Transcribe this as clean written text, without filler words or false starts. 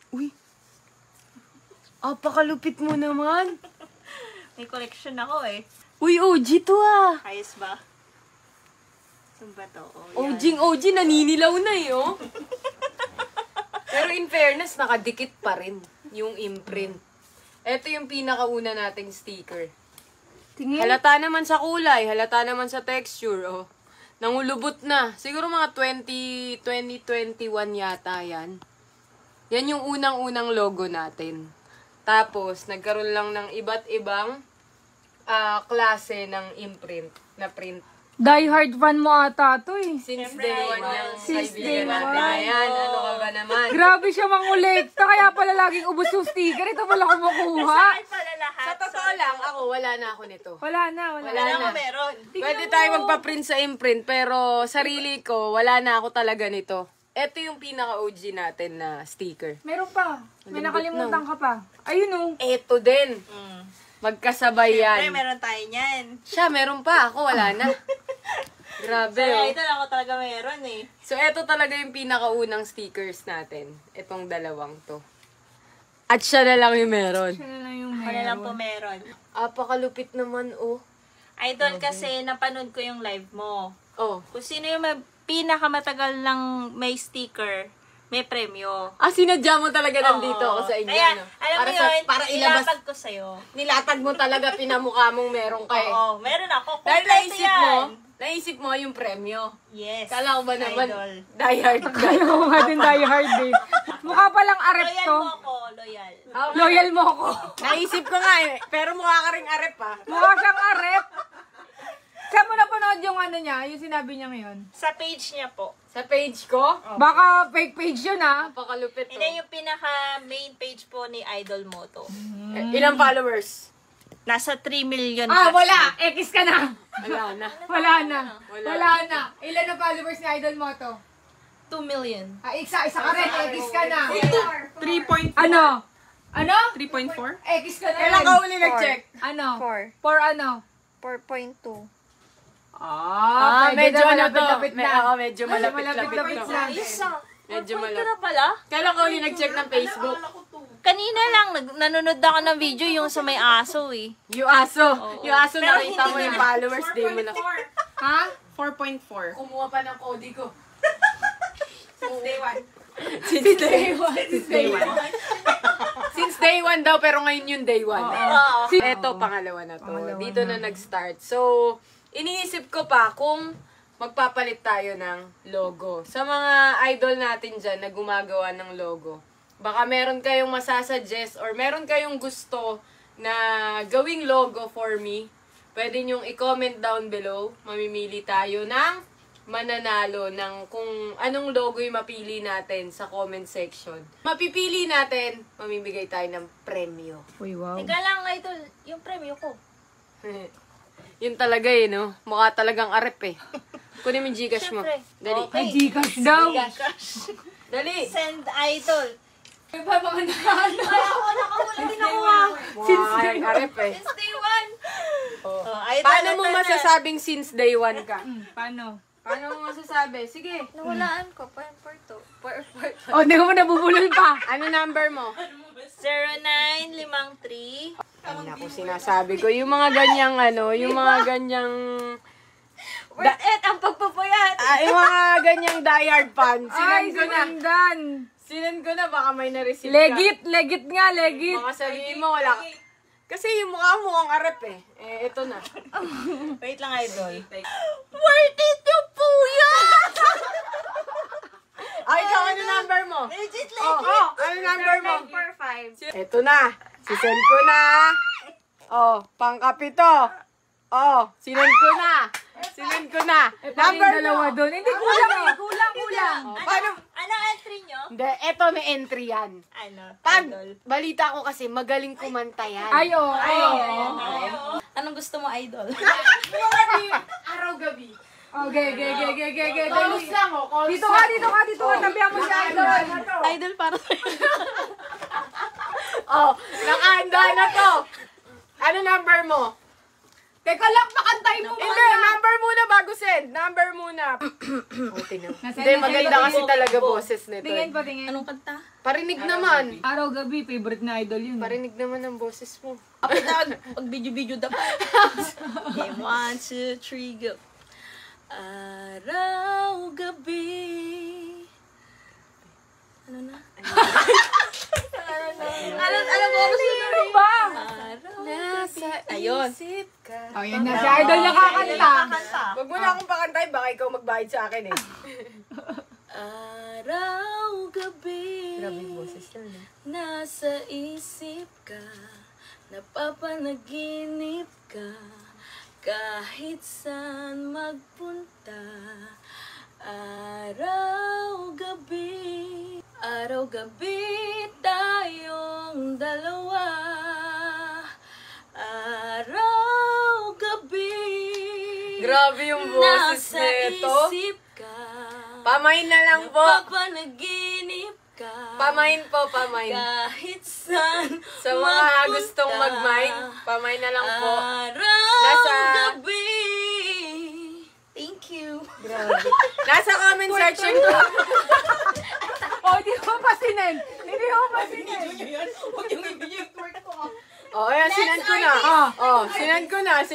Uy. Apakalupit mo naman. May collection ako eh. Uy, OG to ah. Ayos ba? Saan ba to? OG naninilaw na eh, oh. Pero in fairness, nakadikit pa rin yung imprint. Ito yung pinakauna nating sticker. Tingin. Halata naman sa kulay, halata naman sa texture, oh. Nangulubot na. Siguro mga 2021 yata yan. Yan yung unang-unang logo natin. Tapos, nagkaroon lang ng iba't ibang klase ng imprint, na print. Die hard fan mo ata to eh. Since Siyempre, day one wow. yung Since kaibigan day natin. one. Ayan, ano ka ba naman? Grabe siya mangolekta, kaya pala laging ubos yung sticker. Ito pala kumukuha. Saan pala lahat? Sa totoo lang, ako, wala na ako nito. Wala na. Wala Wala na. ko meron. Pwede tayo magpa-print sa imprint, pero sarili ko, wala na ako talaga nito. Ito yung pinaka-OG natin na sticker. Meron pa. May Lambot nakalimutan ka pa. Ayun oh. Ito din. Magkasabay yan. Siyempre, meron tayo niyan. Siya, meron pa. Ako, wala na. Grabe, Kaya oh. ito ako talaga meron eh. So, ito talaga yung pinakaunang stickers natin. Itong dalawang to. At siya na lang yung meron. Siya na lang yung Ako na lang po meron. Apakalupit naman, oh. Idol kasi napanood ko yung live mo. Oh. Kung sino yung pinakamatagal lang may sticker, may premyo. Sinadya mo talaga nandito ako sa inyo, Kaya, no? alam mo sa- yun, para ilabas, ilapag ko sa'yo. nilatag mo talaga, pinamukha mong meron ka eh. Oo, meron ako. Dahil Kompleto naisip mo yung premyo. Yes. Kala ko ba naman, Idol. die hard ka. Kala ko nga din die hard eh. Mukha palang arep Loyal to. mo ako, loyal. Loyal mo ako. Naisip ko nga eh, pero mukha ka ring arep ah. Mukha siyang arep. Saan mo napanood yung ano niya? Yung sinabi niya ngayon? Sa page niya po. Sa page ko, Baka fake page yun ah. napakalupit to. Hindi yung pinaka-main page po ni Idol Moto. Ilang followers? Nasa 3 million. Wala. X ka na. Wala na. Wala na. Wala na. Ilan na followers ni Idol Moto? 2 million. Isa ka rin. X ka na. 3.4. Ano? Ano? 3.4? X ka na. Kailan ka uli nag-check? Ano? 4. For ano? 4.2. Pwede medyo na ano to. malapit-lapit na. Medyo malapit-lapit Malapit-lapit to. na. Medyo Ito malapit. na pala? Kailan ka uli nag-check ng Facebook? Kanina lang, nanonood ako ng video yung sa may aso eh. Yung aso. Yung aso Pero nakita mo hindi yung na. followers, di mo na. Ha? 4.4. Kumuha pa ng kodi ko. Since day one. Since day one. Since day one. Since day one daw, pero ngayon yung day one. Eto, pangalawa na to. Dito na nag-start. So, iniisip ko pa kung magpapalit tayo ng logo. Sa mga idol natin dyan na gumagawa ng logo, baka meron kayong masasuggest or meron kayong gusto na gawing logo for me, pwede nyong i-comment down below. Mamimili tayo ng mananalo ng kung anong logo yung mapili natin sa comment section. Mapipili natin, mamimigay tayo ng premyo. Uy, wow. Teka lang, Idol, yung premyo ko. Yun talaga eh, no? Mukha talagang arep eh. Kunin mo yung Gcash mo. Siyempre. Dali. Okay. Gcash daw. Dali. Send Idol. May ba mga nakano? Ako nakahula din ako ah. Since day arep eh. Since day one. Oh. Idol, Paano mo ito na. masasabing since day one ka? Paano? Paano mo masasabi? Sige. Nawalaan ko. Part 2. Oh, di mo nabubulol pa. Ano number mo? 0953. Ay, naku, sinasabi ko. Yung mga ganyang ano, yung mga ganyang... Ang pagpapayat. yung mga ganyang diehard fan. Ay, Sinend ko na. sinundan. Sinend ko na, baka may na-receive ka. Legit nga, legit. Baka sabihin mo, wala. Kasi yung mukha mo ang arep eh. Ito na. Wait lang, Idol. Worth it yung puya! Ay, ikaw, ano number mo? Legit, Ano number mo? 4.5. Ito na. Sisend ko na. Pangkapito. Sinend ko na. Sinend ko na. Number dalawa mo. doon. Hindi, kulang eh. Kulang. Paano? Ano entry nyo? Hindi, eto may entry yan. Ano? Pag Idol. balita ko kasi, magaling kumanta yan. Ay, oo. Anong gusto mo, Idol? Araw-gabi. Okay. Calls lang, calls Dito ka. Tabihan mo siya, Idol. Idol para sa'yo. Nakahanda na to. Ano number mo? Teka lang, pakantayin mo. Hindi, number muna bago send. Number muna. Hindi, maganda kasi talaga boses nito. Tingin po, tingin. Anong kanta? Parinig naman. Araw-gabi, favorite na idol yun. Parinig naman ang boses mo. Pag video-video dapat. Okay, 1, 2, 3, go. Araw, gabi. Ano na? Alam mo, Ano ba? Nasa Ayun. isip ka. Oh, yan na. Si idol niya kakanta. Huwag mo na akong pakantay, baka ikaw magbayad sa akin eh. Araw, gabi. Grabe yung boses na. Nasa isip ka, napapanaginip ka, kahit saan magpunta. Araw-gabi tayong dalawa. Araw-gabi Grabe yung boses nasa nito. isip ka, Pamain na lang po. napapanaginip ka, Pamain po, pamain. kahit saan Sa mga gustong mag-mine, pamain na lang po. Araw, gabi. Thank you. Nasa comment section ko. Oh, di mo pasinin. Hindi mo pasinin. Huwag yung ibigay yung twerk ko. Oh, ayan, sinend ko na. Oh, sinend ko na.